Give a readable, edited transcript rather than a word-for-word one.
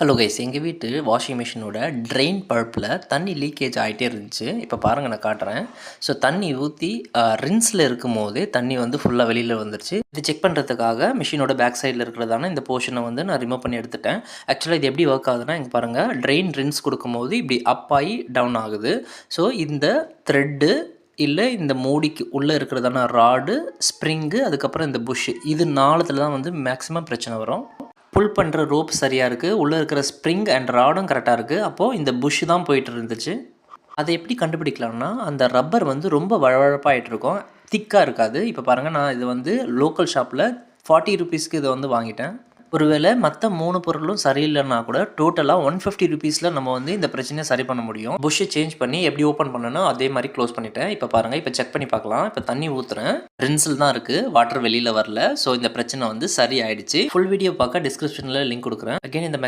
Hello guys, எங்கள் வீட்டு washing மிஷினோட ட்ரெயின் பல்ப்பில் தண்ணி லீக்கேஜ் ஆகிட்டே இருந்துச்சு. இப்போ பாருங்கள், நான் காட்டுறேன். ஸோ தண்ணி ஊற்றி ரின்ஸில் இருக்கும் போதே தண்ணி வந்து ஃபுல்லாக வெளியில் வந்துருச்சு. இது செக் பண்ணுறதுக்காக மிஷினோட பேக் சைடில் இருக்கிறதான இந்த போர்ஷனை வந்து நான் ரிமூவ் பண்ணி எடுத்துட்டேன். ஆக்சுவலாக இது எப்படி ஒர்க் ஆகுதுன்னா, இங்கே பாருங்கள், ட்ரெயின் ரின்ஸ் கொடுக்கும்போது இப்படி அப் ஆகி டவுன் ஆகுது. ஸோ இந்த த்ரெட்டு இல்லை இந்த மூடிக்கு உள்ளே இருக்கிறதான ராடு, ஸ்ப்ரிங்கு, அதுக்கப்புறம் இந்த புஷ்ஷு, இது நாலத்தில் தான் வந்து மேக்ஸிமம் பிரச்சனை வரும். புல் பண்ணுற ரோப் சரியாக இருக்குது, உள்ளே இருக்கிற ஸ்ப்ரிங் அண்ட் ராடும் கரெக்டாக இருக்குது. அப்போது இந்த புஷ் தான் போயிட்டு இருந்துச்சு. அதை எப்படி கண்டுபிடிக்கலாம்னா, அந்த ரப்பர் வந்து ரொம்ப வழவழப்பாகிட்டு இருக்கும், திக்காக இருக்காது. இப்போ பாருங்கள், நான் இது வந்து லோக்கல் ஷாப்பில் 40 ருபீஸ்க்கு இதை வந்து வாங்கிட்டேன். ஒருவேளை மற்ற 3 பொருளும் சரியில்லைன்னா கூட டோட்டலாக 150 ருபீஸில் நம்ம வந்து இந்த பிரச்சனையை சரி பண்ண முடியும். புஷ்ஷை சேஞ்ச் பண்ணி எப்படி ஓப்பன் பண்ணணும் அதே மாதிரி க்ளோஸ் பண்ணிட்டேன். இப்போ பாருங்கள், இப்போ செக் பண்ணி பார்க்கலாம். இப்போ தண்ணி ஊற்றுறேன், ரின்ஸில் தான் இருக்குது, வாட்டர் வெளியில் வரல. ஸோ இந்த பிரச்சனை வந்து சரி ஆயிடுச்சு. ஃபுல் வீடியோ பார்க்க டிஸ்கிரிப்ஷனில் லிங்க் கொடுக்குறேன். அகைன் இந்த